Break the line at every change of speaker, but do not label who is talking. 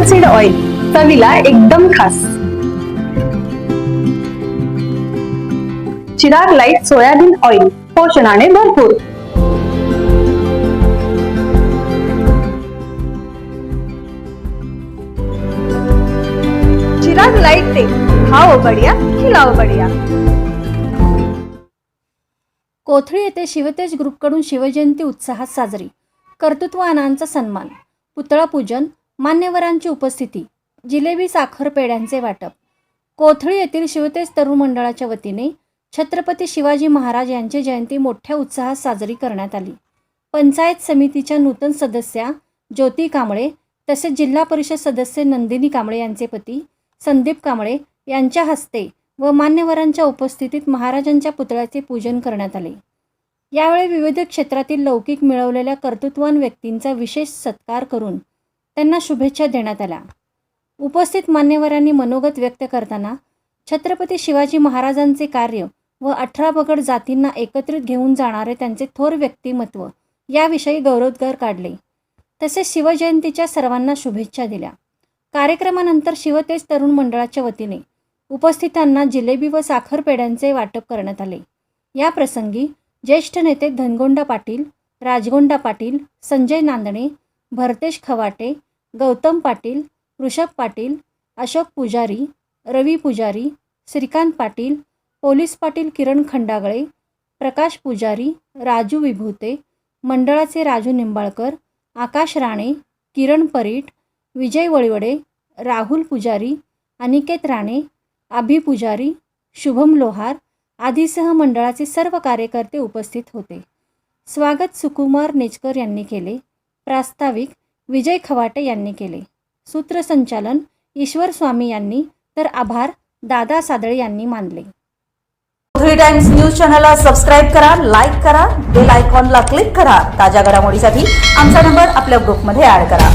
Apple seed oil, चवीला एकदम खास. चिराग लाईट सोयाबीन ऑइल, पोषणाने भरपूर. चिराग लाईट तेल, खाओ बढिया, खिलाओ बढिया.
कोथळी येथे शिवतेज ग्रुपकडून शिवजयंती उत्साहात साजरी. कर्तृत्ववानांचा सन्मान, पुतळा पूजन, मान्यवरांची उपस्थिती, जिलेबी साखर पेढ्यांचे वाटप. कोथळी येथील शिवतेज तरुण मंडळाच्या वतीने छत्रपती शिवाजी महाराज यांची जयंती मोठ्या उत्साहात साजरी करण्यात आली. पंचायत समितीच्या नूतन सदस्या ज्योती कांबळे तसेच जिल्हा परिषद सदस्य नंदिनी कांबळे यांचे पती संदीप कांबळे यांच्या हस्ते व मान्यवरांच्या उपस्थितीत महाराजांच्या पुतळ्याचे पूजन करण्यात आले. यावेळी विविध क्षेत्रातील लौकिक मिळवलेल्या कर्तृत्ववान व्यक्तींचा विशेष सत्कार करून त्यांना शुभेच्छा देण्यात आल्या. उपस्थित मान्यवरांनी मनोगत व्यक्त करताना छत्रपती शिवाजी महाराजांचे कार्य व 18 पगड जातींना एकत्रित घेऊन जाणारे त्यांचे थोर व्यक्तिमत्व याविषयी गौरवोद्गार काढले. तसेच शिवजयंतीच्या सर्वांना शुभेच्छा दिल्या. कार्यक्रमानंतर शिवतेज तरुण मंडळाच्या वतीने उपस्थितांना जिलेबी व साखर पेढ्यांचे वाटप करण्यात आले. या प्रसंगी ज्येष्ठ नेते धनगोंडा पाटील, राजगोंडा पाटील, संजय नांदणे, भरतेश खवाटे, गौतम पाटील, ऋषभ पाटील, अशोक पुजारी, रवी पुजारी, श्रीकांत पाटील, पोलीस पाटील किरण खंडागळे, प्रकाश पुजारी, राजू विभूते, मंडळाचे राजू निंबाळकर, आकाश राणे, किरण परीट, विजय वळवडे, राहुल पुजारी, अनिकेत राणे, अभि पुजारी, शुभम लोहार आदीसह मंडळाचे सर्व कार्यकर्ते उपस्थित होते. स्वागत सुकुमार नेचकर यांनी केले. प्रास्ताविक विजय खवाटे यांनी केले. सूत्रसंचालन ईश्वर स्वामी यांनी तर आभार दादा सादळे यांनी मानले.
कोथळी टाइम्स न्यूज चॅनलला सबस्क्राईब करा, लाईक करा, बेल आयकॉनला क्लिक करा. ताज्या घडामोडीसाठी आमचा नंबर आपल्या ग्रुपमध्ये ऍड करा.